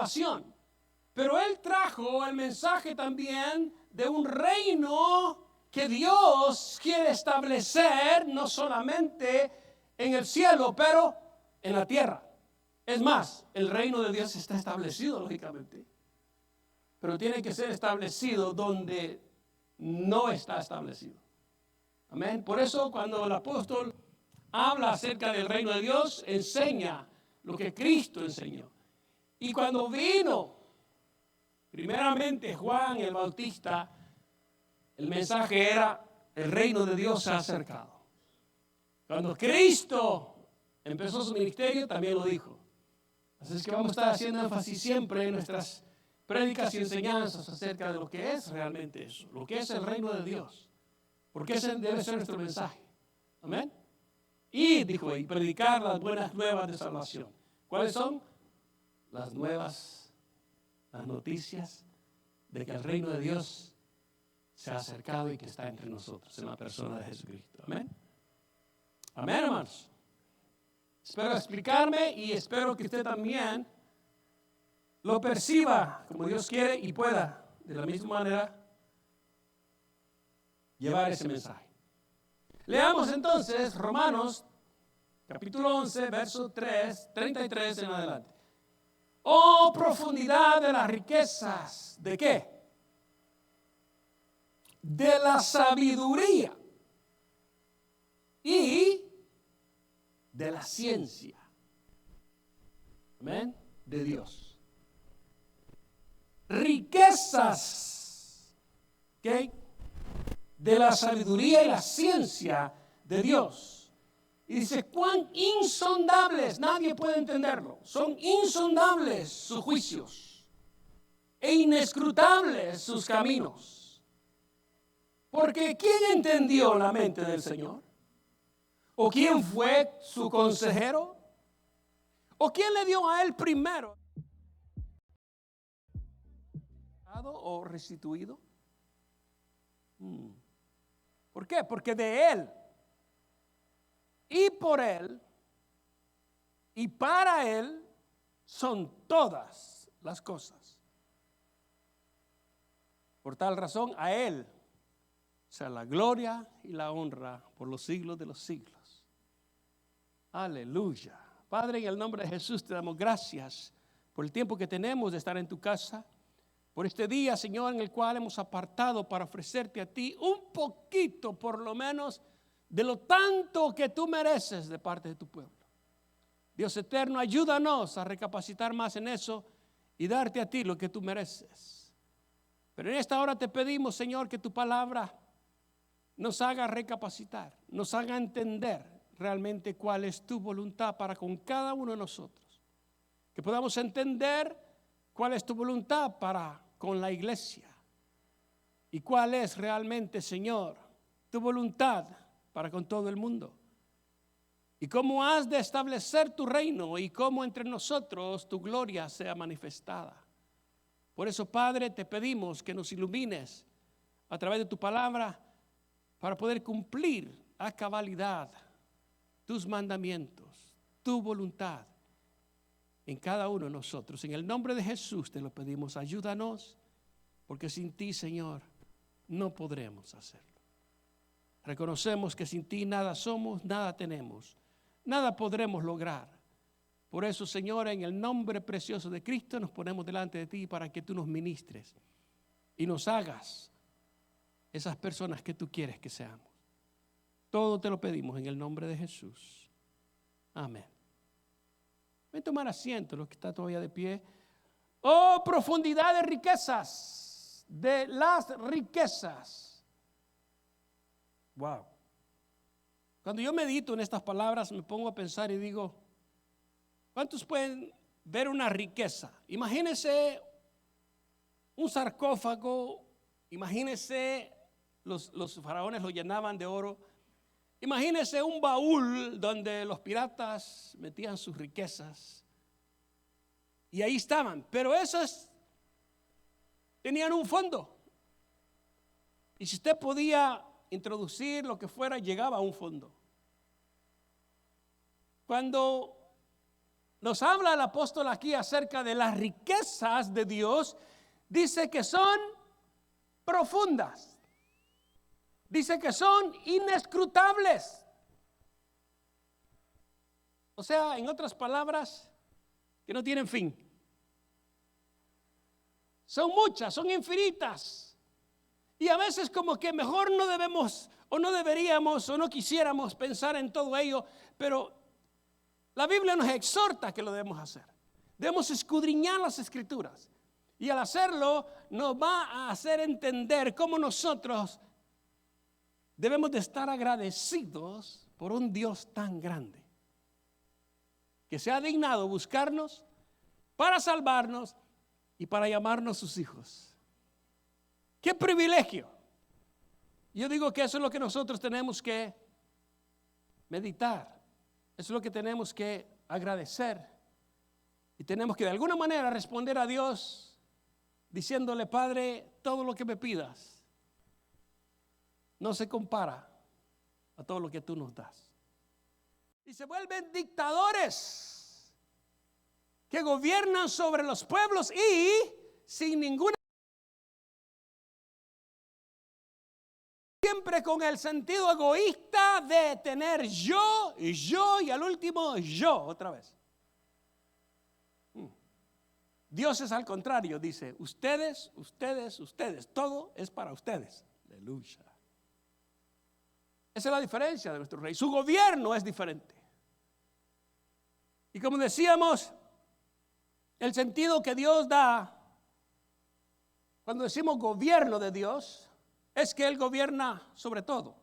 salvación. Pero Él trajo el mensaje también de un reino que Dios quiere establecer, no solamente en el cielo, pero en la tierra. Es más, el reino de Dios está establecido, lógicamente, pero tiene que ser establecido donde no está establecido. Amén. Por eso cuando el apóstol habla acerca del reino de Dios, enseña lo que Cristo enseñó. Y cuando vino, primeramente Juan el Bautista, el mensaje era: el reino de Dios se ha acercado. Cuando Cristo empezó su ministerio, también lo dijo. Así es que vamos a estar haciendo énfasis siempre en nuestras prédicas y enseñanzas acerca de lo que es realmente eso, lo que es el reino de Dios, porque ese debe ser nuestro mensaje. Amén. Y dijo, y predicar las buenas nuevas de salvación. ¿Cuáles son? Las nuevas, las noticias de que el reino de Dios se ha acercado y que está entre nosotros en la persona de Jesucristo. Amén. Amén, hermanos. Espero explicarme y espero que usted también lo perciba como Dios quiere y pueda de la misma manera llevar ese mensaje. Leamos entonces Romanos capítulo 11, verso 33 en adelante. Oh, profundidad de las riquezas, ¿de qué? De la sabiduría y de la ciencia. Amén. De Dios. Riquezas, ¿ok? De la sabiduría y la ciencia de Dios. Y dice, cuán insondables, nadie puede entenderlo. Son insondables sus juicios e inescrutables sus caminos. Porque ¿quién entendió la mente del Señor? ¿O quién fue su consejero? ¿O quién le dio a él primero? ¿O restituido? ¿Por qué? Porque de él y por él y para él son todas las cosas. Por tal razón a él sea la gloria y la honra por los siglos de los siglos. Aleluya. Padre, en el nombre de Jesús te damos gracias por el tiempo que tenemos de estar en tu casa, por este día, Señor, en el cual hemos apartado para ofrecerte a ti un poquito, por lo menos, de lo tanto que tú mereces de parte de tu pueblo. Dios eterno, ayúdanos a recapacitar más en eso y darte a ti lo que tú mereces. Pero en esta hora te pedimos, Señor, que tu palabra nos haga recapacitar, nos haga entender realmente cuál es tu voluntad para con cada uno de nosotros. Que podamos entender cuál es tu voluntad para con la iglesia. Y cuál es realmente, Señor, tu voluntad para con todo el mundo. Y cómo has de establecer tu reino y cómo entre nosotros tu gloria sea manifestada. Por eso, Padre, te pedimos que nos ilumines a través de tu palabra para poder cumplir a cabalidad tus mandamientos, tu voluntad en cada uno de nosotros. En el nombre de Jesús te lo pedimos, ayúdanos, porque sin ti, Señor, no podremos hacerlo. Reconocemos que sin ti nada somos, nada tenemos, nada podremos lograr. Por eso, Señor, en el nombre precioso de Cristo nos ponemos delante de ti para que tú nos ministres y nos hagas esas personas que tú quieres que seamos. Todo te lo pedimos en el nombre de Jesús. Amén. Voy a tomar asiento, los que están todavía de pie. Oh, profundidad de riquezas, de las riquezas. Wow. Cuando yo medito en estas palabras, me pongo a pensar y digo, ¿cuántos pueden ver una riqueza? Imagínense un sarcófago, imagínense los faraones lo llenaban de oro. Imagínese un baúl donde los piratas metían sus riquezas y ahí estaban, pero esas tenían un fondo. Y si usted podía introducir lo que fuera, llegaba a un fondo. Cuando nos habla el apóstol aquí acerca de las riquezas de Dios, dice que son profundas. Dice que son inescrutables. O sea, en otras palabras, que no tienen fin. Son muchas, son infinitas. Y a veces como que mejor no debemos o no deberíamos o no quisiéramos pensar en todo ello, pero la Biblia nos exhorta que lo debemos hacer. Debemos escudriñar las Escrituras. Y al hacerlo nos va a hacer entender cómo nosotros debemos de estar agradecidos por un Dios tan grande, que se ha dignado buscarnos para salvarnos y para llamarnos sus hijos. ¡Qué privilegio! Yo digo que eso es lo que nosotros tenemos que meditar. Eso es lo que tenemos que agradecer. Y tenemos que de alguna manera responder a Dios diciéndole: Padre, todo lo que me pidas no se compara a todo lo que tú nos das. Y se vuelven dictadores que gobiernan sobre los pueblos y sin ninguna, siempre con el sentido egoísta de tener yo y al último yo otra vez. Dios es al contrario, dice: ustedes, todo es para ustedes. Aleluya. Esa es la diferencia de nuestro rey. Su gobierno es diferente. Y como decíamos, el sentido que Dios da cuando decimos gobierno de Dios es que Él gobierna sobre todo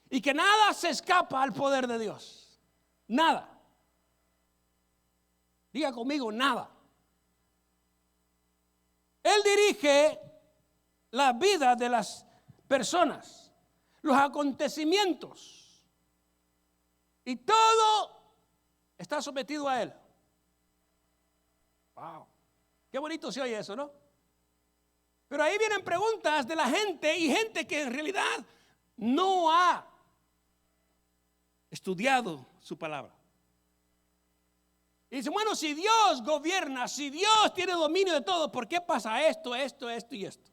y que nada se escapa al poder de Dios. Nada. Diga conmigo: nada. Él dirige la vida de las personas, los acontecimientos, y todo está sometido a Él. Wow, qué bonito se oye eso, ¿no? Pero ahí vienen preguntas de la gente, y gente que en realidad no ha estudiado su palabra. Y dicen: bueno, si Dios gobierna, si Dios tiene dominio de todo, ¿por qué pasa esto y esto?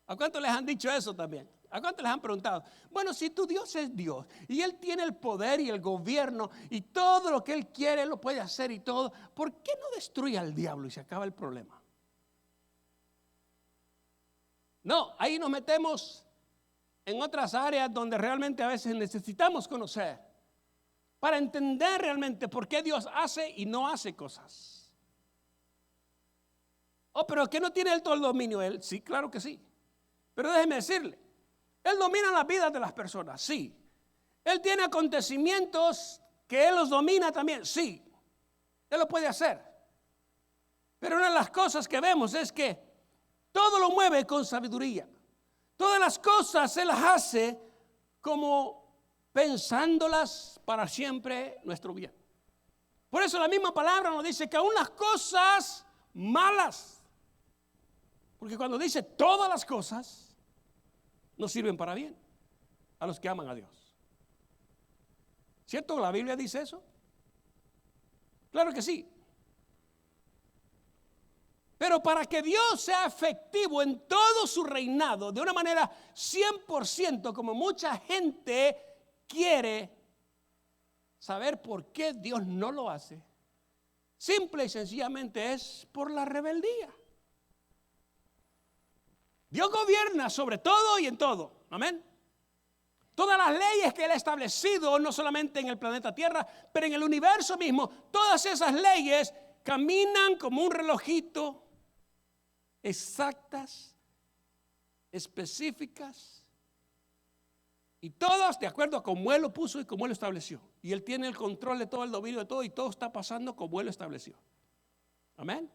¿A cuántos les han dicho eso también? ¿A cuántos les han preguntado? Bueno, si tu Dios es Dios y Él tiene el poder y el gobierno y todo lo que Él quiere, Él lo puede hacer y todo, ¿por qué no destruye al diablo y se acaba el problema? No, ahí nos metemos en otras áreas donde realmente a veces necesitamos conocer para entender realmente por qué Dios hace y no hace cosas. Oh, pero ¿qué no tiene Él todo el dominio? Él, sí, claro que sí. Pero déjeme decirle, Él domina las vidas de las personas, sí. Él tiene acontecimientos que Él los domina también, sí. Él lo puede hacer. Pero una de las cosas que vemos es que todo lo mueve con sabiduría. Todas las cosas Él las hace como pensándolas para siempre nuestro bien. Por eso la misma palabra nos dice que aún las cosas malas, porque cuando dice todas las cosas, nos sirven para bien a los que aman a Dios. ¿Cierto? ¿La Biblia dice eso? Claro que sí. Pero para que Dios sea efectivo en todo su reinado, de una manera 100%, como mucha gente quiere saber por qué Dios no lo hace, simple y sencillamente es por la rebeldía. Dios gobierna sobre todo y en todo. Amén. Todas las leyes que Él ha establecido, no solamente en el planeta Tierra, pero en el universo mismo, todas esas leyes caminan como un relojito, exactas, específicas, y todas de acuerdo a cómo Él lo puso y cómo Él lo estableció. Y Él tiene el control de todo, el dominio de todo, y todo está pasando como Él lo estableció. Amén.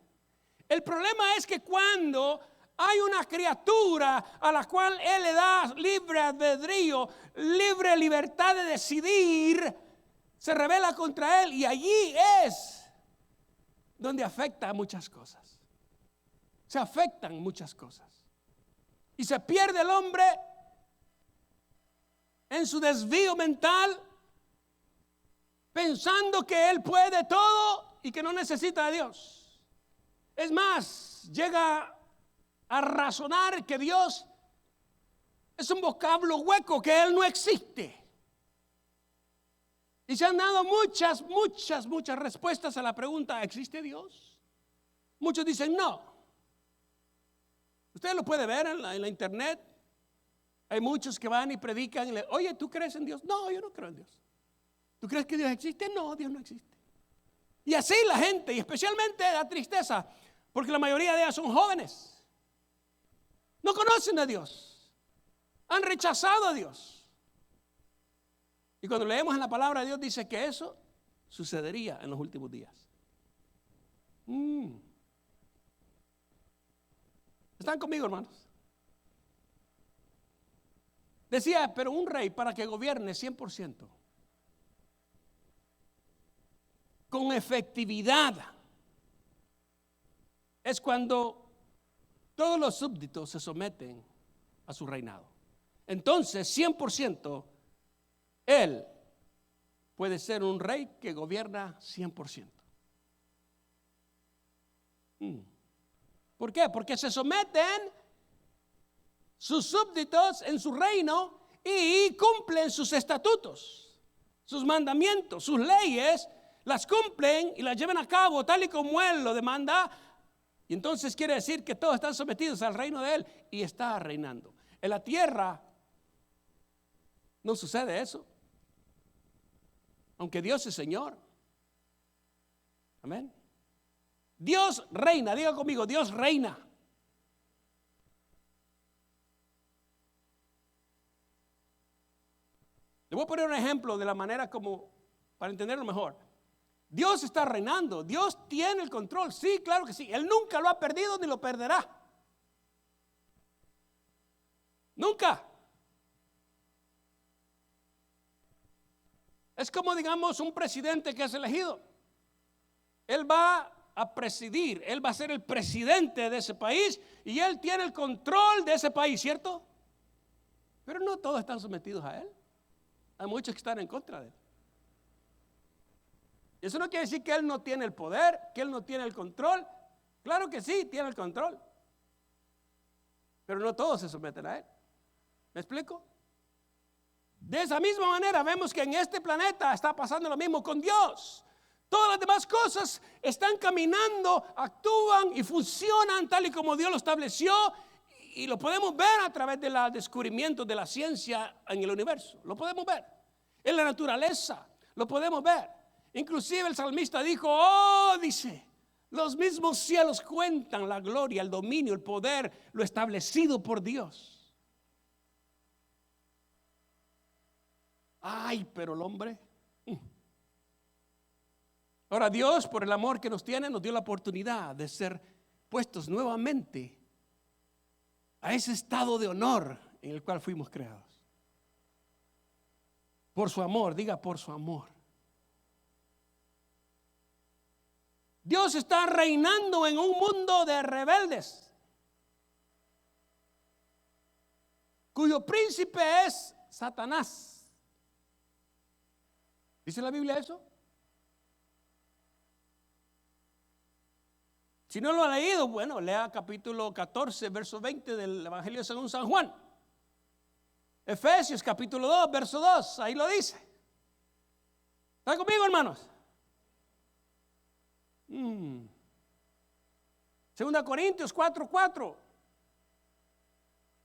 El problema es que cuando hay una criatura a la cual Él le da libre albedrío, libre libertad de decidir, se rebela contra Él, y allí es donde afecta a muchas cosas. Se afectan muchas cosas. Y se pierde el hombre en su desvío mental pensando que él puede todo y que no necesita de Dios. Es más, llega a razonar que Dios es un vocablo hueco, que él no existe. Y se han dado muchas respuestas a la pregunta, ¿existe Dios? Muchos dicen no. Usted lo puede ver en la internet. Hay muchos que van y predican y le, oye, ¿tú crees en Dios? No, yo no creo en Dios. ¿Tú crees que Dios existe? No, Dios no existe. Y así la gente, y especialmente da tristeza, porque la mayoría de ellas son jóvenes. No conocen a Dios. Han rechazado a Dios. Y cuando leemos en la palabra de Dios dice que eso sucedería en los últimos días. ¿Están conmigo, hermanos? Decía, pero un rey para que gobierne 100%, con efectividad, es cuando todos los súbditos se someten a su reinado. Entonces, 100%, él puede ser un rey que gobierna 100%. ¿Por qué? Porque se someten sus súbditos en su reino y cumplen sus estatutos, sus mandamientos, sus leyes, las cumplen y las llevan a cabo tal y como él lo demanda. Y entonces quiere decir que todos están sometidos al reino de él y está reinando. En la tierra no sucede eso, aunque Dios es Señor. Amén. Dios reina, diga conmigo, Dios reina. Le voy a poner un ejemplo de la manera como, para entenderlo mejor. Dios está reinando, Dios tiene el control, sí, claro que sí. Él nunca lo ha perdido ni lo perderá. Nunca. Es como, digamos, un presidente que es elegido. Él va a presidir, él va a ser el presidente de ese país y él tiene el control de ese país, ¿cierto? Pero no todos están sometidos a él. Hay muchos que están en contra de él. Eso no quiere decir que él no tiene el poder, que él no tiene el control. Claro que sí, tiene el control. Pero no todos se someten a él. ¿Me explico? De esa misma manera vemos que en este planeta está pasando lo mismo con Dios. Todas las demás cosas están caminando, actúan y funcionan tal y como Dios lo estableció. Y lo podemos ver a través de los descubrimientos de la ciencia en el universo. Lo podemos ver. En la naturaleza lo podemos ver. Inclusive el salmista dijo, dice, los mismos cielos cuentan la gloria, el dominio, el poder, lo establecido por Dios. Ay, pero el hombre. Ahora Dios, por el amor que nos tiene, nos dio la oportunidad de ser puestos nuevamente a ese estado de honor en el cual fuimos creados. Por su amor, diga por su amor. Dios está reinando en un mundo de rebeldes, cuyo príncipe es Satanás. ¿Dice la Biblia eso? Si no lo ha leído, bueno, lea capítulo 14, verso 20 del Evangelio según San Juan. Efesios capítulo 2, verso 2, ahí lo dice. ¿Están conmigo, hermanos? Segunda Corintios 4:4.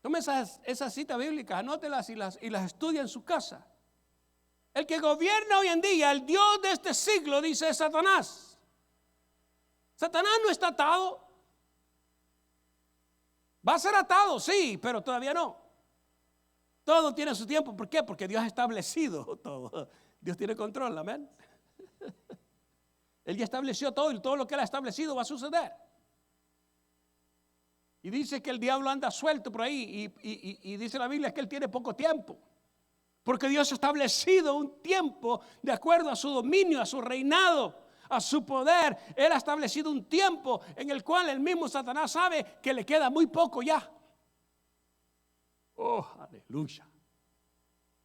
Tome esas citas bíblicas, anótelas y las estudia en su casa. El que gobierna hoy en día, el Dios de este siglo, dice Satanás. Satanás no está atado. Va a ser atado, sí, pero todavía no. Todo tiene su tiempo. ¿Por qué? Porque Dios ha establecido todo. Dios tiene control, amén. Él ya estableció todo y todo lo que Él ha establecido va a suceder. Y dice que el diablo anda suelto por ahí y dice la Biblia que Él tiene poco tiempo. Porque Dios ha establecido un tiempo de acuerdo a su dominio, a su reinado, a su poder. Él ha establecido un tiempo en el cual el mismo Satanás sabe que le queda muy poco ya. Oh, aleluya.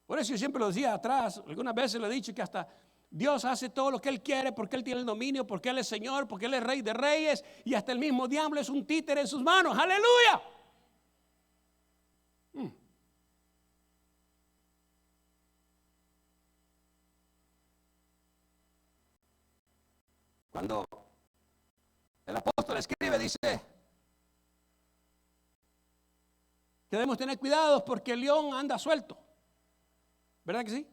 Por eso yo siempre lo decía atrás, algunas veces lo he dicho, que hasta Dios hace todo lo que Él quiere porque Él tiene el dominio, porque Él es Señor, porque Él es Rey de Reyes y hasta el mismo diablo es un títere en sus manos. ¡Aleluya! Cuando el apóstol escribe, dice que debemos tener cuidado porque el león anda suelto. ¿Verdad que sí?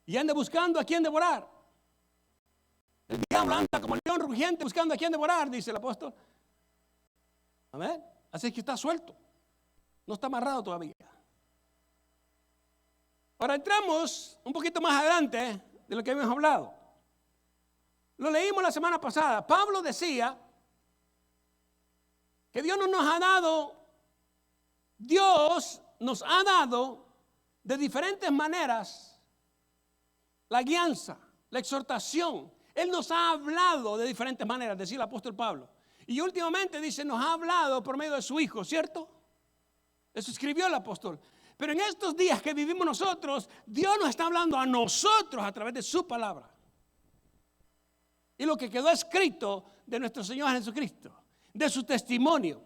Y anda buscando a quien devorar. El diablo anda como león rugiente buscando a quien devorar, dice el apóstol. Amén. Así que está suelto. No está amarrado todavía. Ahora entramos un poquito más adelante de lo que habíamos hablado. Lo leímos la semana pasada. Pablo decía que Dios nos ha dado de diferentes maneras la guianza, la exhortación. Él nos ha hablado de diferentes maneras, decía el apóstol Pablo. Y últimamente dice, nos ha hablado por medio de su Hijo, ¿cierto? Eso escribió el apóstol. Pero en estos días que vivimos nosotros, Dios nos está hablando a nosotros a través de su palabra. Y lo que quedó escrito de nuestro Señor Jesucristo, de su testimonio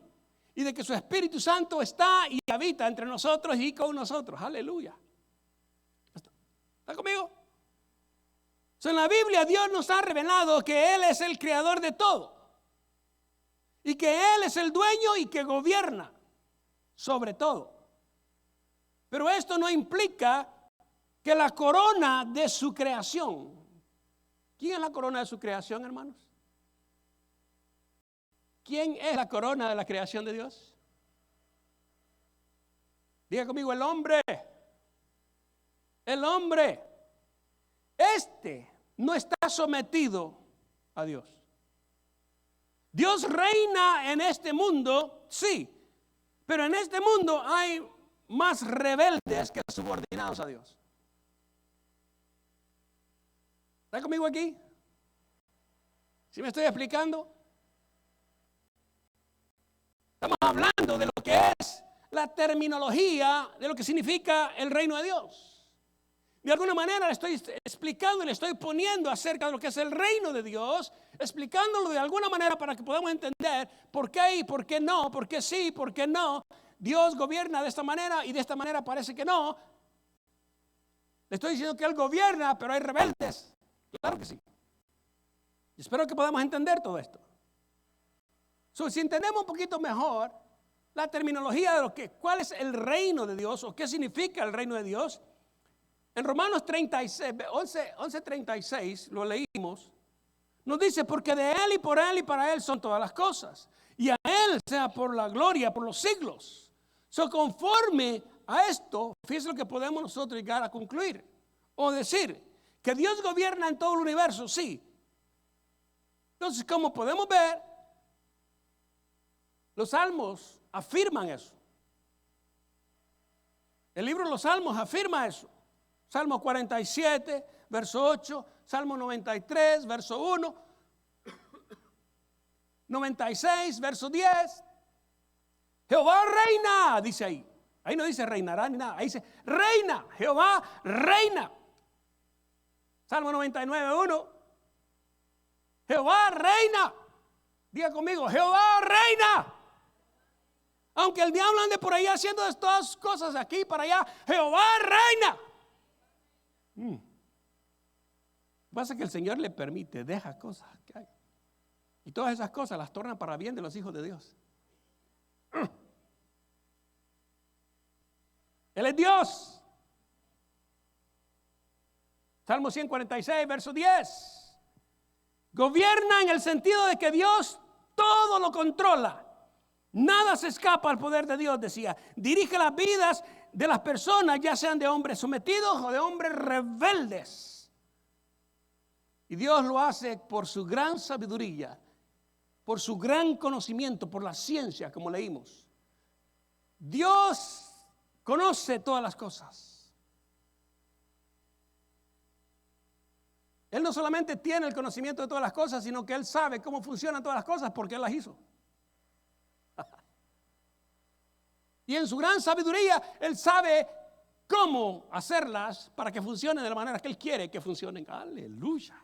y de que su Espíritu Santo está y habita entre nosotros y con nosotros. Aleluya. ¿Está conmigo? En la Biblia Dios nos ha revelado que Él es el creador de todo y que Él es el dueño y que gobierna sobre todo. Pero esto no implica que la corona de su creación. ¿Quién es la corona de su creación, hermanos? ¿Quién es la corona de la creación de Dios? Diga conmigo, el hombre. El hombre. No está sometido a Dios. Dios reina en este mundo, sí, pero en este mundo hay más rebeldes que subordinados a Dios. ¿Está conmigo aquí? ¿Sí me estoy explicando? Estamos hablando de lo que es la terminología de lo que significa el reino de Dios. De alguna manera le estoy explicando y le estoy poniendo acerca de lo que es el reino de Dios, explicándolo de alguna manera para que podamos entender por qué y por qué no, por qué sí, por qué no. Dios gobierna de esta manera y de esta manera parece que no. Le estoy diciendo que Él gobierna, pero hay rebeldes. Claro que sí. Y espero que podamos entender todo esto. Si entendemos un poquito mejor la terminología de cuál es el reino de Dios o qué significa el reino de Dios, en Romanos 11:36 lo leímos, nos dice, porque de Él y por Él y para Él son todas las cosas, y a Él sea por la gloria por los siglos. Conforme a esto, fíjense lo que podemos nosotros llegar a concluir o decir, que Dios gobierna en todo el universo, sí. Entonces, como podemos ver, los salmos afirman eso. El libro de los salmos afirma eso. Salmo 47, verso 8, Salmo 93, verso 1, 96, verso 10. Jehová reina, dice ahí. Ahí no dice reinará ni nada, ahí dice reina, Jehová reina. Salmo 99, 1. Jehová reina. Diga conmigo, Jehová reina. Aunque el diablo ande por ahí haciendo estas cosas aquí para allá, Jehová reina. Pasa que el Señor le permite, deja cosas que hay. Y todas esas cosas las tornan para bien de los hijos de Dios. Él es Dios. Salmo 146, verso 10. Gobierna en el sentido de que Dios todo lo controla. Nada se escapa al poder de Dios, decía. Dirige las vidas de las personas, ya sean de hombres sometidos o de hombres rebeldes. Y Dios lo hace por su gran sabiduría, por su gran conocimiento, por la ciencia, como leímos. Dios conoce todas las cosas. Él no solamente tiene el conocimiento de todas las cosas, sino que Él sabe cómo funcionan todas las cosas porque Él las hizo. Y en su gran sabiduría, Él sabe cómo hacerlas para que funcionen de la manera que Él quiere que funcionen. Aleluya.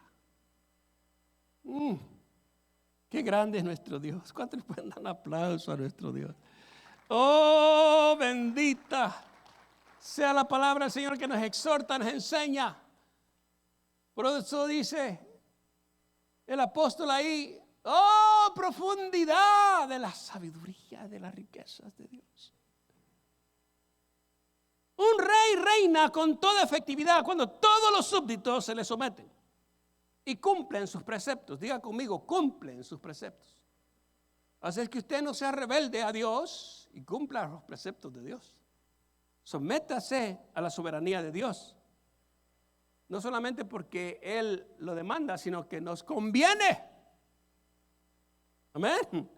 Qué grande es nuestro Dios. ¿Cuántos le pueden dar un aplauso a nuestro Dios? Oh, bendita sea la palabra del Señor que nos exhorta, nos enseña. Por eso dice el apóstol ahí, oh, profundidad de la sabiduría, de las riquezas de Dios. Un rey reina con toda efectividad cuando todos los súbditos se le someten y cumplen sus preceptos. Diga conmigo, cumplen sus preceptos. Así es que usted no sea rebelde a Dios y cumpla los preceptos de Dios. Sométase a la soberanía de Dios. No solamente porque Él lo demanda, sino que nos conviene. Amén.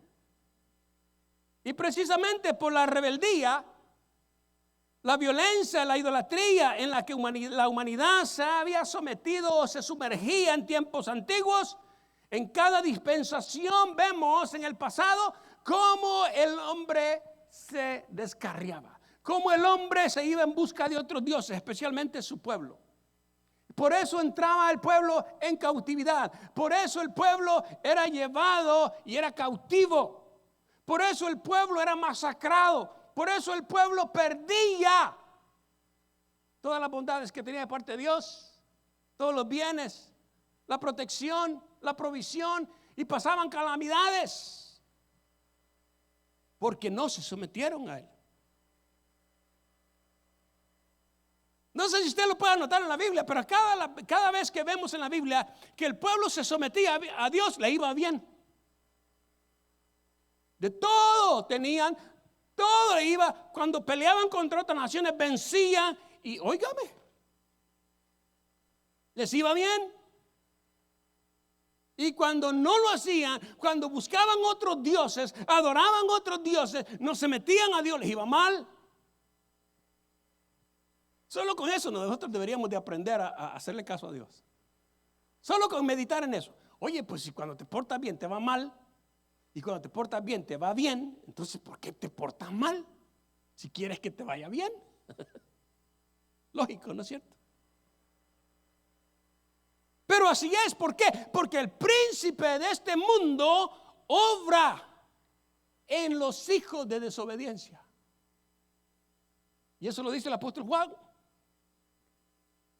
Y precisamente por la rebeldía, la violencia, la idolatría en la que la humanidad se había sometido o se sumergía en tiempos antiguos, en cada dispensación vemos en el pasado cómo el hombre se descarriaba, cómo el hombre se iba en busca de otros dioses, especialmente su pueblo. Por eso entraba el pueblo en cautividad, por eso el pueblo era llevado y era cautivo, por eso el pueblo era masacrado. Por eso el pueblo perdía todas las bondades que tenía de parte de Dios, todos los bienes, la protección, la provisión, y pasaban calamidades porque no se sometieron a Él. No sé si usted lo puede anotar en la Biblia, pero cada vez que vemos en la Biblia que el pueblo se sometía a Dios, le iba bien. De todo tenían. Todo iba, cuando peleaban contra otras naciones, vencían y, óigame, les iba bien. Y cuando no lo hacían, cuando buscaban otros dioses, adoraban otros dioses, no se metían a Dios, les iba mal. Solo con eso nosotros deberíamos de aprender a hacerle caso a Dios. Solo con meditar en eso. Oye, pues si cuando te portas bien te va mal, y cuando te portas bien te va bien, entonces ¿por qué te portas mal? Si quieres que te vaya bien. Lógico, ¿no es cierto? Pero así es, ¿por qué? Porque el príncipe de este mundo obra en los hijos de desobediencia. Y eso lo dice el apóstol Juan.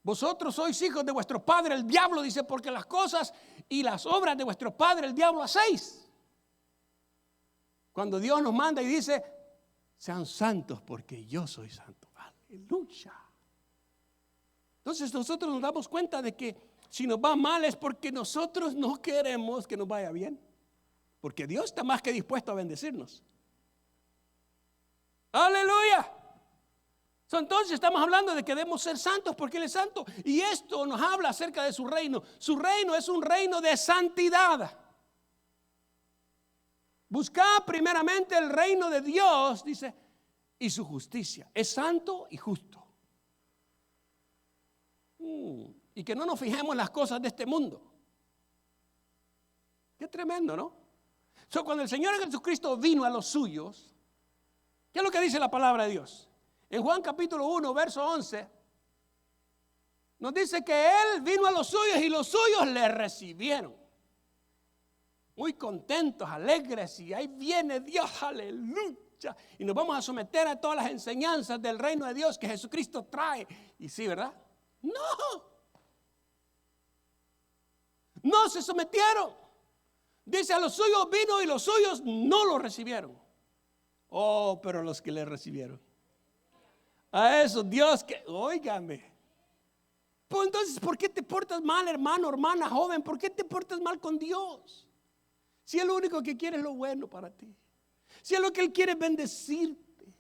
Vosotros sois hijos de vuestro padre el diablo, dice, porque las cosas y las obras de vuestro padre el diablo hacéis. Cuando Dios nos manda y dice, sean santos porque yo soy santo. Aleluya. Entonces nosotros nos damos cuenta de que si nos va mal es porque nosotros no queremos que nos vaya bien. Porque Dios está más que dispuesto a bendecirnos. Aleluya. Entonces estamos hablando de que debemos ser santos porque Él es santo. Y esto nos habla acerca de su reino. Su reino es un reino de santidad. Buscad primeramente el reino de Dios, dice, y su justicia. Es santo y justo. Y que no nos fijemos en las cosas de este mundo. Qué tremendo, ¿no? Cuando el Señor Jesucristo vino a los suyos, ¿qué es lo que dice la palabra de Dios? En Juan capítulo 1, verso 11, nos dice que Él vino a los suyos y los suyos le recibieron. Muy contentos, alegres, y ahí viene Dios, aleluya. Y nos vamos a someter a todas las enseñanzas del reino de Dios que Jesucristo trae. Y sí, ¿verdad? No se sometieron. Dice, a los suyos vino y los suyos no lo recibieron. Oh, pero los que le recibieron. A eso Dios que, óigame. Pues entonces, ¿por qué te portas mal, hermano, hermana, joven? ¿Por qué te portas mal con Dios? Si Él lo único que quiere es lo bueno para ti. Si Él lo que Él quiere es bendecirte.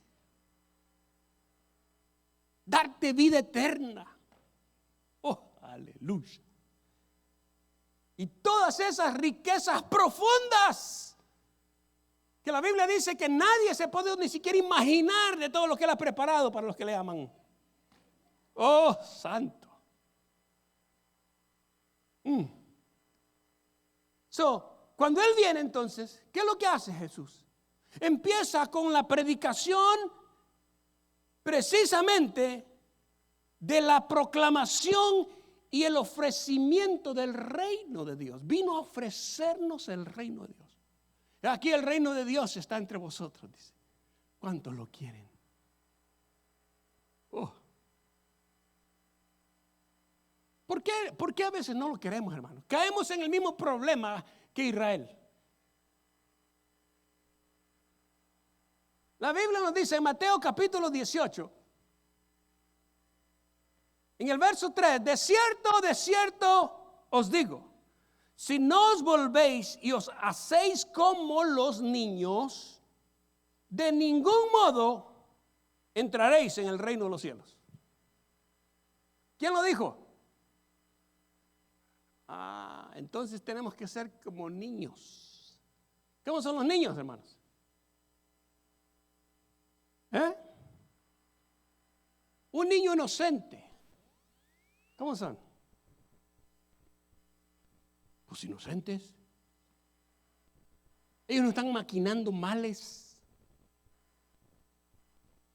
Darte vida eterna. Oh, aleluya. Y todas esas riquezas profundas que la Biblia dice que nadie se puede ni siquiera imaginar de todo lo que Él ha preparado para los que le aman. Oh, santo. Cuando Él viene entonces, ¿qué es lo que hace Jesús? Empieza con la predicación precisamente de la proclamación y el ofrecimiento del reino de Dios. Vino a ofrecernos el reino de Dios. Aquí el reino de Dios está entre vosotros, dice. ¿Cuántos lo quieren? Oh. ¿Por qué a veces no lo queremos, hermano? Caemos en el mismo problema que Israel. La Biblia nos dice en Mateo capítulo 18, en el verso 3, de cierto os digo, si no os volvéis y os hacéis como los niños, de ningún modo entraréis en el reino de los cielos. ¿Quién lo dijo? Entonces tenemos que ser como niños. ¿Cómo son los niños, hermanos? Un niño inocente. ¿Cómo son? Pues inocentes. Ellos no están maquinando males.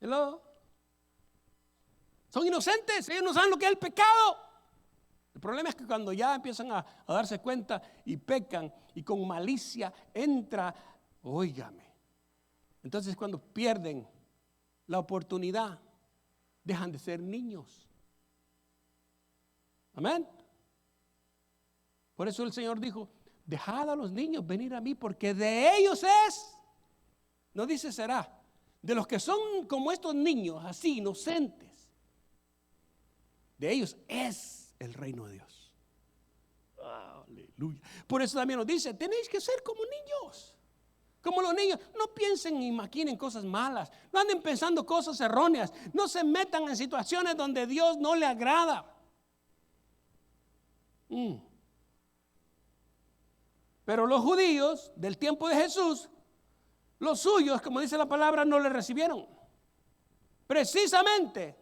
Hello. Son inocentes, ellos no saben lo que es el pecado. El problema es que cuando ya empiezan a darse cuenta y pecan y con malicia entra, óigame. Entonces cuando pierden la oportunidad, dejan de ser niños. Amén. Por eso el Señor dijo, dejad a los niños venir a mí, porque de ellos es, no dice será, de los que son como estos niños, así inocentes, de ellos es el reino de Dios. Aleluya. Por eso también nos dice, tenéis que ser como niños. Como los niños, no piensen ni maquinen cosas malas, no anden pensando cosas erróneas, no se metan en situaciones donde Dios no le agrada. Pero los judíos del tiempo de Jesús, los suyos, como dice la palabra, no le recibieron. Precisamente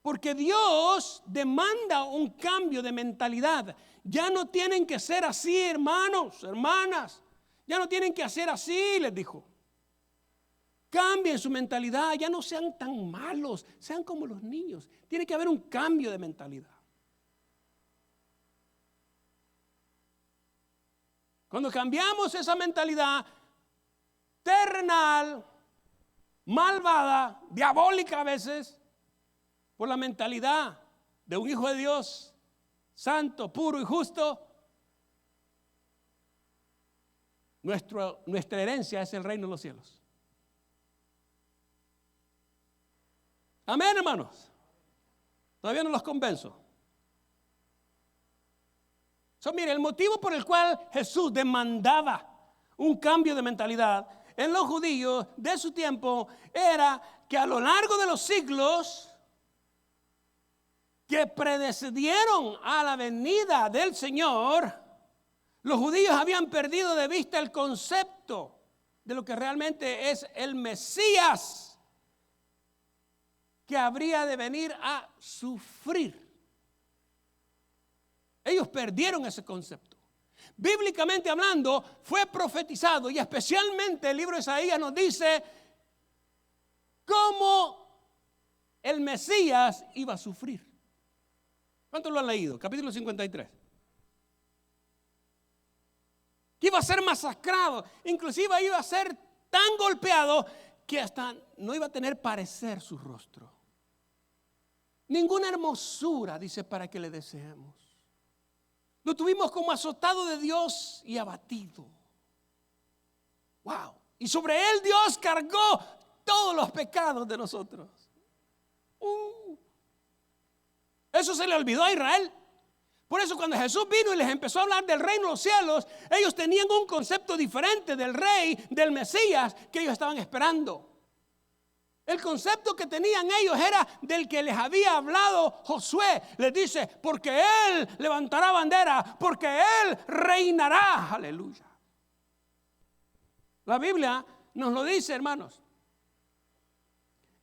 porque Dios demanda un cambio de mentalidad. Ya no tienen que ser así, hermanos, hermanas. Ya no tienen que hacer así, les dijo. Cambien su mentalidad, ya no sean tan malos, sean como los niños. Tiene que haber un cambio de mentalidad. Cuando cambiamos esa mentalidad terrenal, malvada, diabólica a veces, por la mentalidad de un hijo de Dios, santo, puro y justo, nuestra herencia es el reino de los cielos. Amén, hermanos. Todavía no los convenzo. Mire, el motivo por el cual Jesús demandaba un cambio de mentalidad en los judíos de su tiempo era que a lo largo de los siglos que precedieron a la venida del Señor, los judíos habían perdido de vista el concepto de lo que realmente es el Mesías, que habría de venir a sufrir. Ellos perdieron ese concepto. Bíblicamente hablando, fue profetizado, y especialmente el libro de Isaías nos dice cómo el Mesías iba a sufrir. ¿Cuántos lo han leído? Capítulo 53. Que iba a ser masacrado, inclusive iba a ser tan golpeado que hasta no iba a tener parecer su rostro. Ninguna hermosura, dice, para que le deseemos. Lo tuvimos como azotado de Dios y abatido. Wow. Y sobre él Dios cargó todos los pecados de nosotros. Eso se le olvidó a Israel. Por eso cuando Jesús vino y les empezó a hablar del reino de los cielos, ellos tenían un concepto diferente del rey, del Mesías que ellos estaban esperando. El concepto que tenían ellos era del que les había hablado Josué. Les dice, porque él levantará bandera, porque él reinará. Aleluya. La Biblia nos lo dice, hermanos.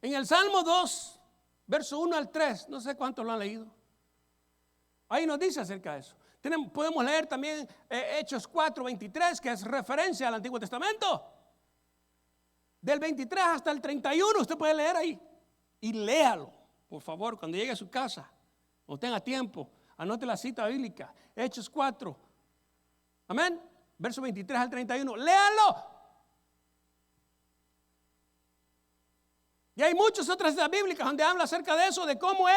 En el Salmo 2, verso 1 al 3, no sé cuántos lo han leído. Ahí nos dice acerca de eso. Podemos leer también Hechos 4, 23, que es referencia al Antiguo Testamento. Del 23 hasta el 31, usted puede leer ahí. Y léalo. por favor, cuando llegue a su casa, o tenga tiempo, anote la cita bíblica, Hechos 4. Amén. Verso 23 al 31. Léalo. Y hay muchas otras citas bíblicas donde habla acerca de eso, de cómo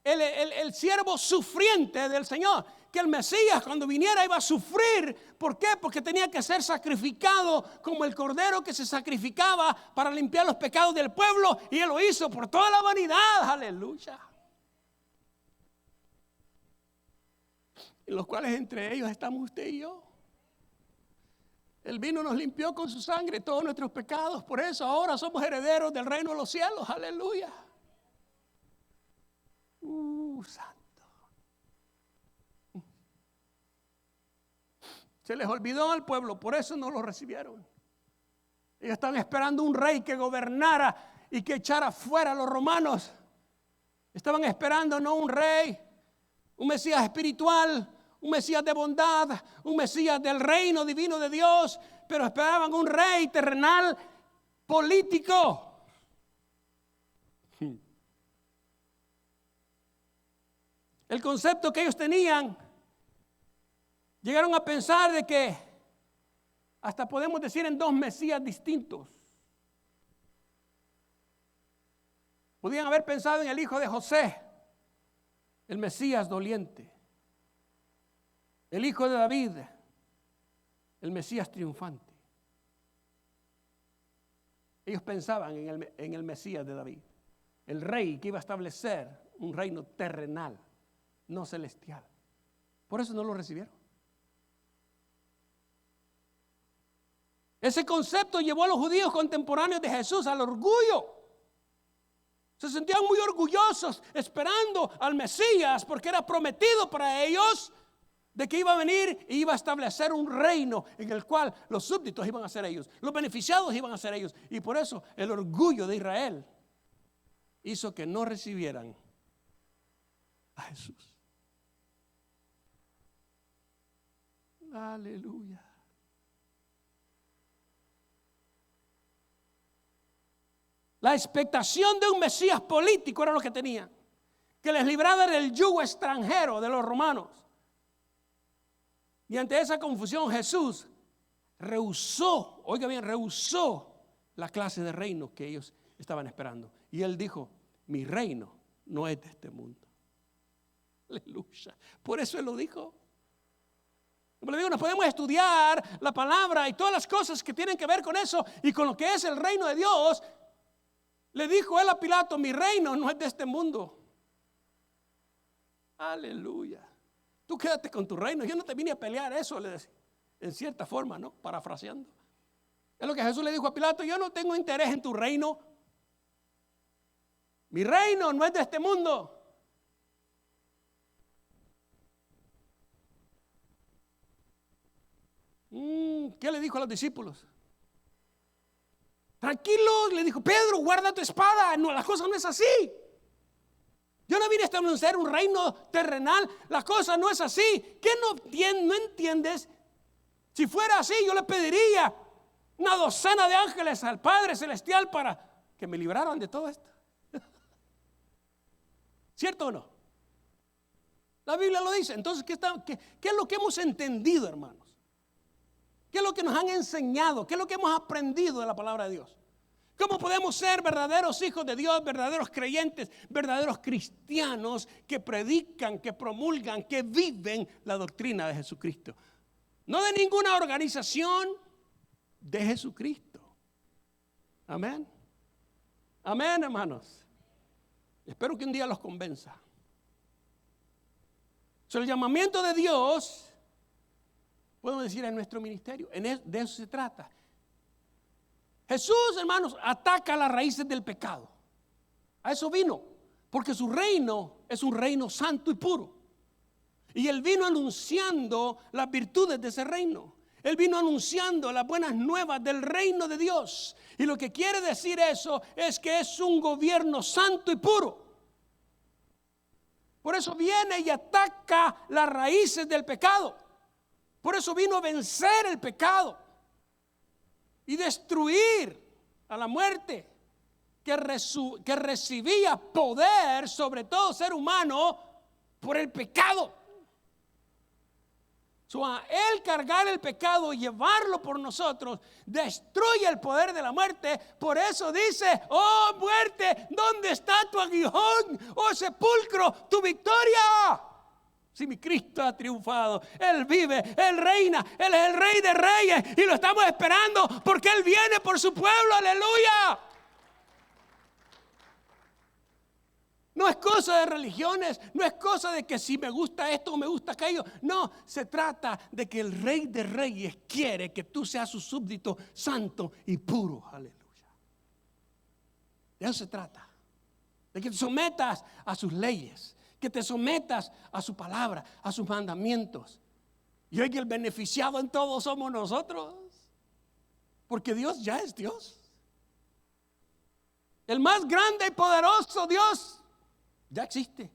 el siervo sufriente del Señor, que el Mesías cuando viniera iba a sufrir. ¿Por qué? Porque tenía que ser sacrificado como el cordero que se sacrificaba para limpiar los pecados del pueblo, y Él lo hizo por toda la humanidad. Aleluya. En los cuales entre ellos estamos usted y yo. El vino nos limpió con su sangre todos nuestros pecados. Por eso ahora somos herederos del reino de los cielos. Aleluya. Santo. Se les olvidó al pueblo, por eso no lo recibieron. Ellos estaban esperando un rey que gobernara y que echara fuera a los romanos. Estaban esperando no un rey, un Mesías espiritual, un Mesías de bondad, un Mesías del reino divino de Dios, pero esperaban un rey terrenal político. El concepto que ellos tenían, llegaron a pensar de que hasta podemos decir en dos Mesías distintos. Podían haber pensado en el hijo de José, el Mesías doliente. El hijo de David, el Mesías triunfante. Ellos pensaban en el Mesías de David, el rey que iba a establecer un reino terrenal, no celestial. Por eso no lo recibieron. Ese concepto llevó a los judíos contemporáneos de Jesús al orgullo. Se sentían muy orgullosos esperando al Mesías porque era prometido para ellos de que iba a venir y iba a establecer un reino en el cual los súbditos iban a ser ellos, los beneficiados iban a ser ellos. Y por eso el orgullo de Israel hizo que no recibieran a Jesús. Aleluya. La expectación de un Mesías político era lo que tenían, que les librara del yugo extranjero de los romanos. Y ante esa confusión Jesús rehusó, oiga bien, rehusó la clase de reino que ellos estaban esperando. Y Él dijo, mi reino no es de este mundo. Aleluya. Por eso Él lo dijo. Como le digo, nos podemos estudiar la palabra y todas las cosas que tienen que ver con eso y con lo que es el reino de Dios. Le dijo Él a Pilato, mi reino no es de este mundo. Aleluya. Tú quédate con tu reino. Yo no te vine a pelear eso, le decía, en cierta forma, ¿no? Parafraseando. Es lo que Jesús le dijo a Pilato, yo no tengo interés en tu reino. Mi reino no es de este mundo. ¿Qué le dijo a los discípulos? Tranquilos, le dijo, Pedro, guarda tu espada. No, la cosa no es así. Yo no vine a establecer un reino terrenal. La cosa no es así. ¿Qué no entiendes? Si fuera así, yo le pediría una docena de ángeles al Padre Celestial para que me libraran de todo esto. ¿Cierto o no? La Biblia lo dice. Entonces, ¿qué es lo que hemos entendido, hermanos? ¿Qué es lo que nos han enseñado? ¿Qué es lo que hemos aprendido de la palabra de Dios? ¿Cómo podemos ser verdaderos hijos de Dios, verdaderos creyentes, verdaderos cristianos que predican, que promulgan, que viven la doctrina de Jesucristo? No de ninguna organización, de Jesucristo. Amén. Amén, hermanos. Espero que un día los convenza. El llamamiento de Dios, podemos decir, en nuestro ministerio, de eso se trata. Jesús, hermanos, ataca las raíces del pecado. A eso vino, porque su reino es un reino santo y puro. Y Él vino anunciando las virtudes de ese reino. Él vino anunciando las buenas nuevas del reino de Dios. Y lo que quiere decir eso es que es un gobierno santo y puro. Por eso viene y ataca las raíces del pecado. Por eso vino a vencer el pecado y destruir a la muerte que recibía poder sobre todo ser humano por el pecado. A Él cargar el pecado y llevarlo por nosotros, destruye el poder de la muerte. Por eso dice: oh muerte, ¿dónde está tu aguijón? Oh sepulcro, tu victoria. Si mi Cristo ha triunfado, Él vive, Él reina, Él es el Rey de Reyes y lo estamos esperando porque Él viene por su pueblo. Aleluya. No es cosa de religiones, no es cosa de que si me gusta esto o me gusta aquello. No, se trata de que el Rey de Reyes quiere que tú seas su súbdito santo y puro. Aleluya. De eso se trata. De que te sometas a sus leyes, que te sometas a su palabra, a sus mandamientos. Y hoy el beneficiado en todo somos nosotros. Porque Dios ya es Dios. El más grande y poderoso Dios ya existe.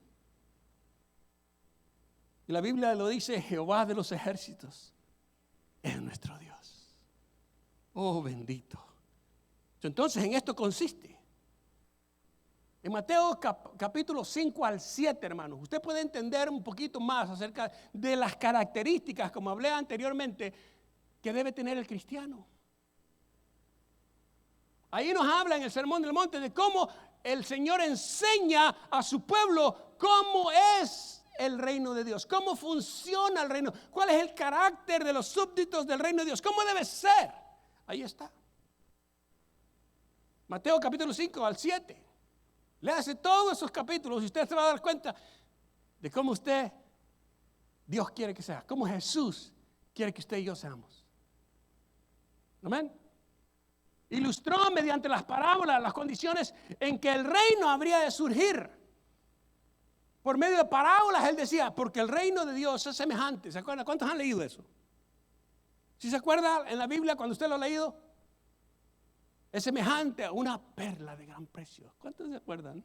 Y la Biblia lo dice: Jehová de los ejércitos es nuestro Dios. Oh, bendito. Entonces en esto consiste. En Mateo capítulo 5 al 7, hermanos, usted puede entender un poquito más acerca de las características, como hablé anteriormente, que debe tener el cristiano. Ahí nos habla en el Sermón del Monte de cómo el Señor enseña a su pueblo cómo es el reino de Dios, cómo funciona el reino, cuál es el carácter de los súbditos del reino de Dios, cómo debe ser. Ahí está. Mateo capítulo 5 al 7. Léase todos esos capítulos y usted se va a dar cuenta de cómo Dios quiere que sea, cómo Jesús quiere que usted y yo seamos. Amén. Ilustró mediante las parábolas las condiciones en que el reino habría de surgir. Por medio de parábolas él decía: porque el reino de Dios es semejante. ¿Se acuerdan? ¿Cuántos han leído eso? ¿Sí se acuerda en la Biblia cuando usted lo ha leído? Es semejante a una perla de gran precio. ¿Cuántos se acuerdan?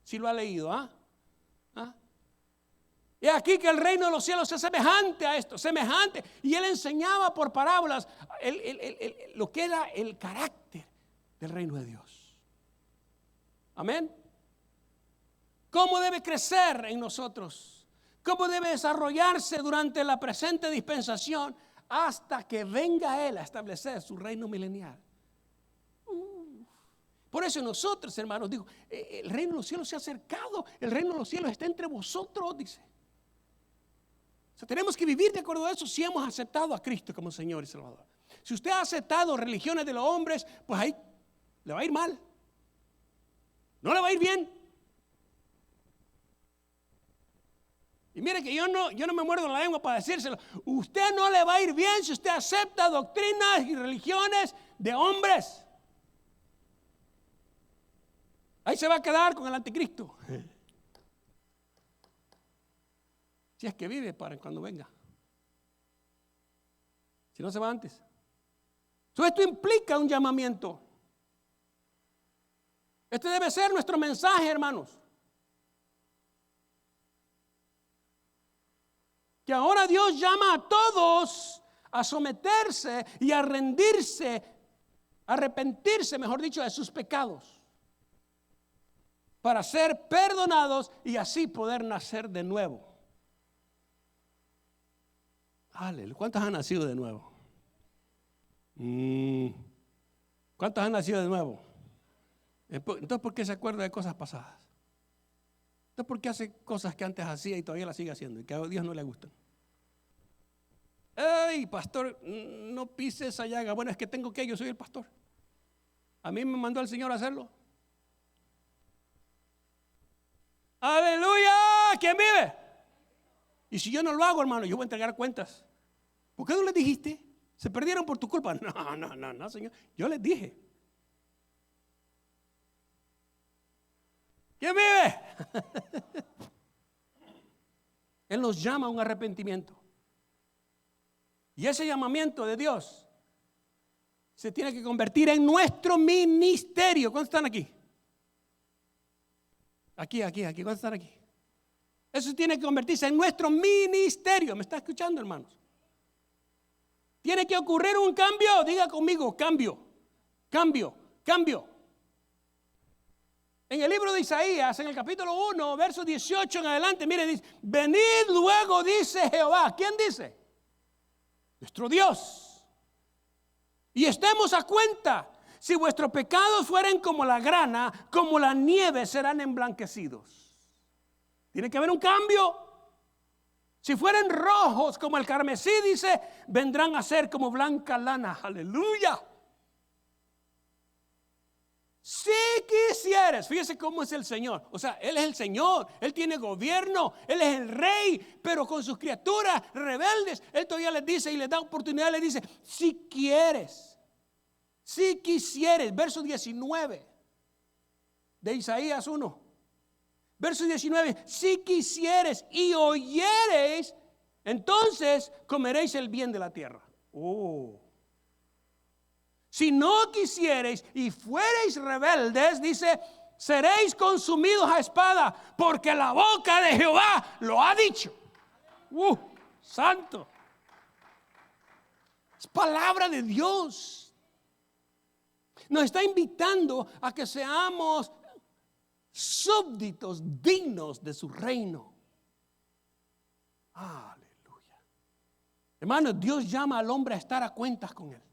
Si lo ha leído, Y aquí que el reino de los cielos es semejante a esto, semejante. Y él enseñaba por parábolas lo que era el carácter del reino de Dios. Amén. ¿Cómo debe crecer en nosotros? ¿Cómo debe desarrollarse durante la presente dispensación hasta que venga Él a establecer su reino milenial? Por eso nosotros, hermanos, digo, el reino de los cielos se ha acercado, el reino de los cielos está entre vosotros, dice. O sea, tenemos que vivir de acuerdo a eso si hemos aceptado a Cristo como Señor y Salvador. Si usted ha aceptado religiones de los hombres, pues ahí le va a ir mal. No le va a ir bien. Y mire que yo no me muerdo la lengua para decírselo. Usted no le va a ir bien si usted acepta doctrinas y religiones de hombres. Ahí se va a quedar con el anticristo. Si es que vive para cuando venga. Si no, se va antes. Esto implica un llamamiento. Este debe ser nuestro mensaje, hermanos. Que ahora Dios llama a todos a someterse y a rendirse, a arrepentirse, mejor dicho, de sus pecados, para ser perdonados y así poder nacer de nuevo. Aleluya. ¿Cuántos han nacido de nuevo? ¿Cuántos han nacido de nuevo? Entonces, ¿por qué se acuerda de cosas pasadas? Entonces, ¿por qué hace cosas que antes hacía y todavía las sigue haciendo y que a Dios no le gustan? ¡Ey, pastor! No pise esa llaga. Bueno, es que yo soy el pastor. A mí me mandó el Señor a hacerlo. ¡Aleluya! ¿Quién vive? Y si yo no lo hago, hermano, yo voy a entregar cuentas. ¿Por qué no les dijiste? ¿Se perdieron por tu culpa? No, Señor. Yo les dije. ¿Quién vive? Él nos llama a un arrepentimiento. Y ese llamamiento de Dios se tiene que convertir en nuestro ministerio. ¿Cuántos están aquí? Aquí. ¿Cuántos están aquí? Eso tiene que convertirse en nuestro ministerio. ¿Me está escuchando, hermanos? Tiene que ocurrir un cambio. Diga conmigo, cambio. En el libro de Isaías, en el capítulo 1, verso 18 en adelante, mire, dice, venid luego, dice Jehová. ¿Quién dice? Nuestro Dios. Y estemos a cuenta. Si vuestros pecados fueren como la grana, como la nieve serán emblanquecidos. Tiene que haber un cambio. Si fueren rojos como el carmesí, dice, vendrán a ser como blanca lana. Aleluya. Si quisieres, fíjese cómo es el Señor. O sea, Él es el Señor, Él tiene gobierno, Él es el rey, pero con sus criaturas rebeldes, Él todavía les dice y les da oportunidad, les dice, si quieres, si quisieres, verso 19 de Isaías 1, verso 19, si quisieres y oyereis, entonces comeréis el bien de la tierra. Oh. Si no quisiereis y fuereis rebeldes, dice, seréis consumidos a espada, porque la boca de Jehová lo ha dicho. Santo. Es palabra de Dios. Nos está invitando a que seamos súbditos dignos de su reino. Aleluya. Hermanos, Dios llama al hombre a estar a cuentas con Él.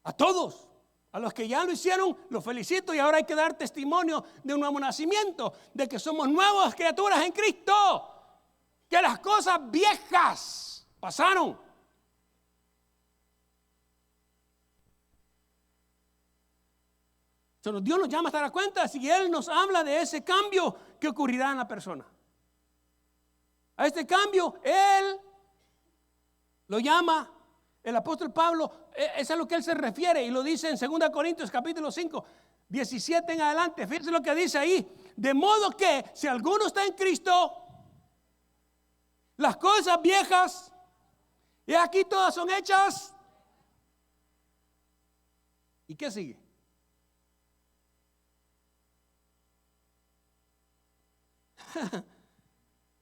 A todos, a los que ya lo hicieron, los felicito y ahora hay que dar testimonio de un nuevo nacimiento, de que somos nuevas criaturas en Cristo, que las cosas viejas pasaron. Entonces, Dios nos llama a estar a cuenta y Él nos habla de ese cambio que ocurrirá en la persona. A este cambio Él lo llama. El apóstol Pablo, es a lo que él se refiere y lo dice en 2 Corintios capítulo 5, 17 en adelante. Fíjense lo que dice ahí. De modo que si alguno está en Cristo, las cosas viejas, y aquí todas son hechas. ¿Y qué sigue?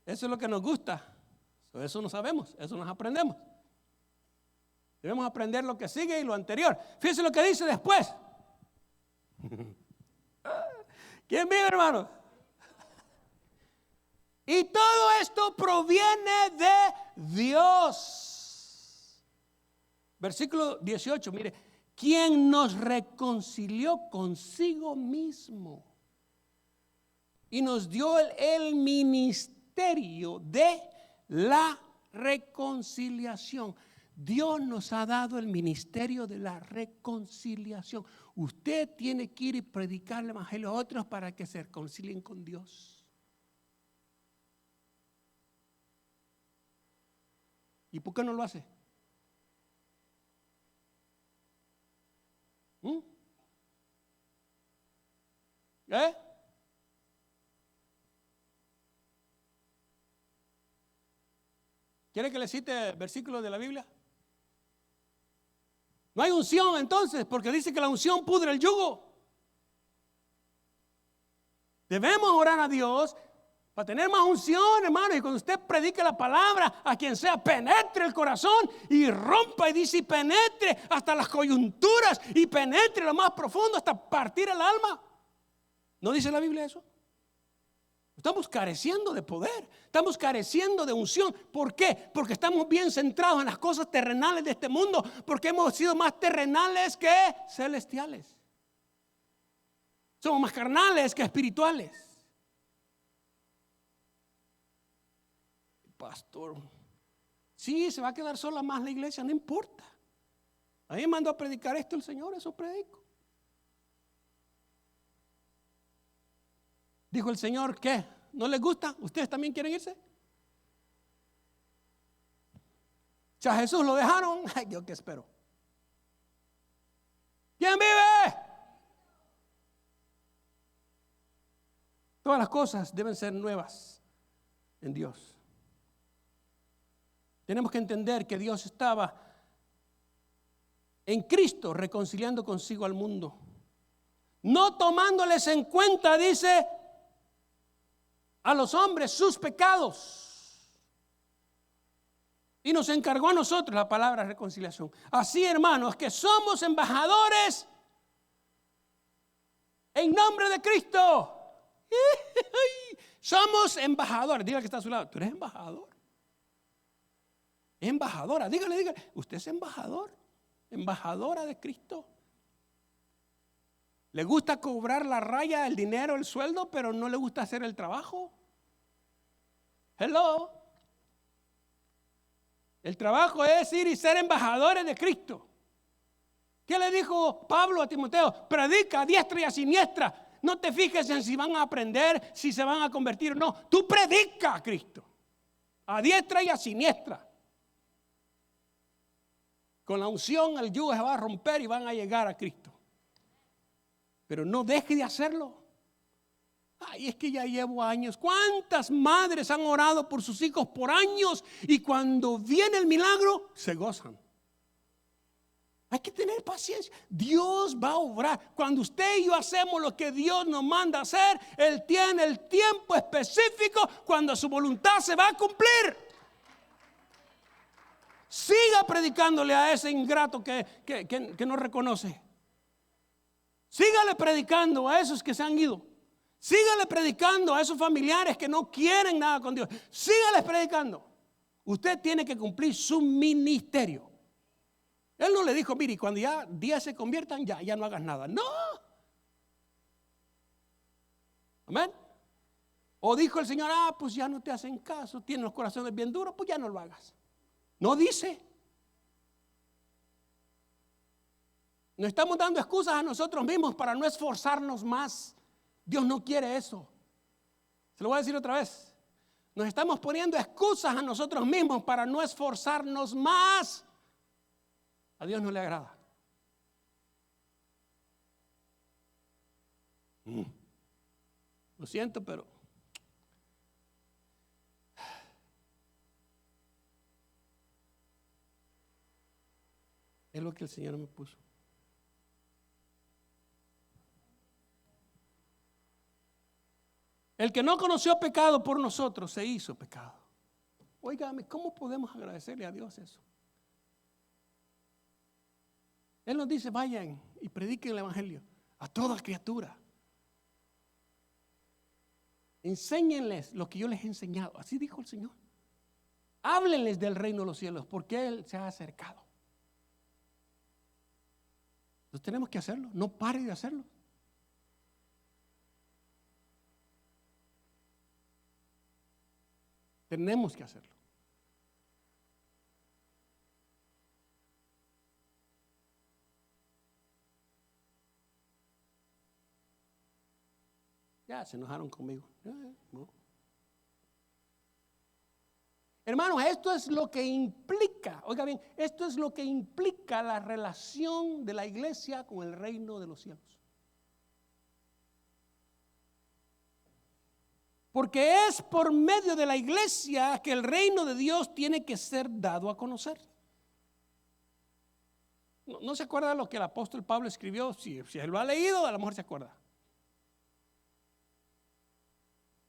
Eso es lo que nos gusta. Eso no sabemos, eso nos aprendemos. Debemos aprender lo que sigue y lo anterior. Fíjense lo que dice después. ¿Quién vive, hermano? Y todo esto proviene de Dios. Versículo 18, mire. Quien nos reconcilió consigo mismo y nos dio el ministerio de la reconciliación. Dios nos ha dado el ministerio de la reconciliación. Usted tiene que ir y predicar el evangelio a otros para que se reconcilien con Dios. ¿Y por qué no lo hace? ¿Quiere que le cite versículos de la Biblia? No hay unción entonces, porque dice que la unción pudre el yugo. Debemos orar a Dios para tener más unción, hermano. Y cuando usted predique la palabra a quien sea, penetre el corazón y rompa y dice y penetre hasta las coyunturas y penetre lo más profundo hasta partir el alma. ¿No dice la Biblia eso? Estamos careciendo de poder, estamos careciendo de unción. ¿Por qué? Porque estamos bien centrados en las cosas terrenales de este mundo, porque hemos sido más terrenales que celestiales. Somos más carnales que espirituales. Pastor, sí, se va a quedar sola más la iglesia, no importa. A mí me mandó a predicar esto el Señor, eso predico. Dijo el Señor, ¿qué? ¿No les gusta? ¿Ustedes también quieren irse? Si a Jesús lo dejaron, ay, yo qué espero. ¿Quién vive? Todas las cosas deben ser nuevas en Dios. Tenemos que entender que Dios estaba en Cristo reconciliando consigo al mundo, no tomándoles en cuenta, dice, a los hombres sus pecados, y nos encargó a nosotros la palabra reconciliación. Así, hermanos, que somos embajadores En nombre de Cristo. Somos embajadores. Dígale que está a su lado. Tú eres embajador. Es embajadora. Dígale. Usted es embajador. Embajadora de Cristo. Le gusta cobrar la raya, el dinero, el sueldo, pero no le gusta hacer el trabajo. Hello. El trabajo es ir y ser embajadores de Cristo. ¿Qué le dijo Pablo a Timoteo? Predica a diestra y a siniestra. No te fijes en si van a aprender, si se van a convertir o no. Tú predica a Cristo. A diestra y a siniestra. Con la unción el yugo se va a romper y van a llegar a Cristo. Pero no deje de hacerlo. Ay, es que ya llevo años. ¿Cuántas madres han orado por sus hijos por años? Y cuando viene el milagro, se gozan. Hay que tener paciencia. Dios va a obrar. Cuando usted y yo hacemos lo que Dios nos manda hacer, Él tiene el tiempo específico cuando su voluntad se va a cumplir. Siga predicándole a ese ingrato que no reconoce. Sígale predicando a esos que se han ido. Sígale predicando a esos familiares que no quieren nada con Dios. Sígale predicando. Usted tiene que cumplir su ministerio. Él no le dijo, mire, cuando ya 10 se conviertan, ya no hagas nada. No. Amén. O dijo el Señor, pues ya no te hacen caso, tienen los corazones bien duros, pues ya no lo hagas. No dice. Nos estamos dando excusas a nosotros mismos para no esforzarnos más. Dios no quiere eso. Se lo voy a decir otra vez. Nos estamos poniendo excusas a nosotros mismos para no esforzarnos más. A Dios no le agrada. Lo siento, pero es lo que el Señor me puso. El que no conoció pecado por nosotros se hizo pecado. Óigame, ¿cómo podemos agradecerle a Dios eso? Él nos dice, vayan y prediquen el evangelio a toda criatura. Enséñenles lo que yo les he enseñado. Así dijo el Señor. Háblenles del reino de los cielos, porque Él se ha acercado. Entonces tenemos que hacerlo. No pare de hacerlo. Tenemos que hacerlo. Ya se enojaron conmigo. No. Hermanos, esto es lo que implica, oiga bien, esto es lo que implica la relación de la iglesia con el reino de los cielos. Porque es por medio de la iglesia que el reino de Dios tiene que ser dado a conocer. ¿No se acuerda lo que el apóstol Pablo escribió? Si él lo ha leído, a lo mejor se acuerda.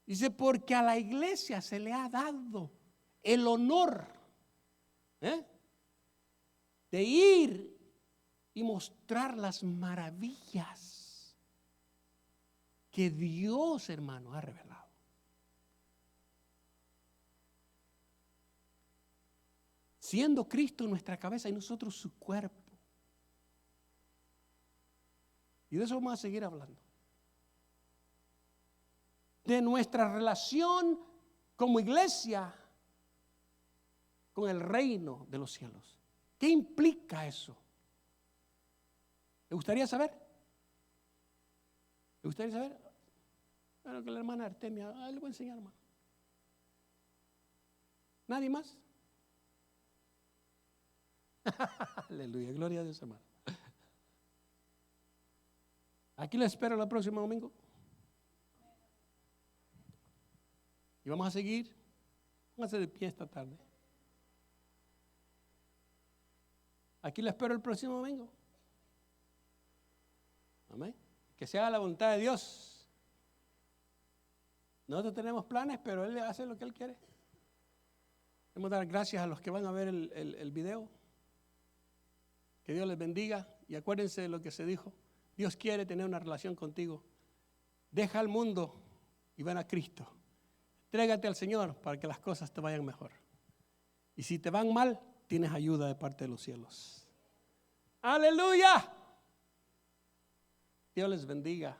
Dice, porque a la iglesia se le ha dado el honor de ir y mostrar las maravillas que Dios, hermano, ha revelado. Siendo Cristo nuestra cabeza y nosotros su cuerpo. Y de eso vamos a seguir hablando. De nuestra relación como iglesia con el reino de los cielos. ¿Qué implica eso? ¿Le gustaría saber? ¿Le gustaría saber? Bueno, que la hermana Artemia, le voy a enseñar, hermano. ¿Nadie más? Aleluya, gloria a Dios, hermano. Aquí les espero el próximo domingo. Y vamos a seguir. Pónganse de pie esta tarde. Aquí les espero el próximo domingo. Amén. Que se haga la voluntad de Dios. Nosotros tenemos planes, pero Él hace lo que Él quiere. Queremos dar gracias a los que van a ver el video. Que Dios les bendiga. Y acuérdense de lo que se dijo. Dios quiere tener una relación contigo. Deja al mundo y ven a Cristo. Entrégate al Señor para que las cosas te vayan mejor. Y si te van mal, tienes ayuda de parte de los cielos. ¡Aleluya! Dios les bendiga.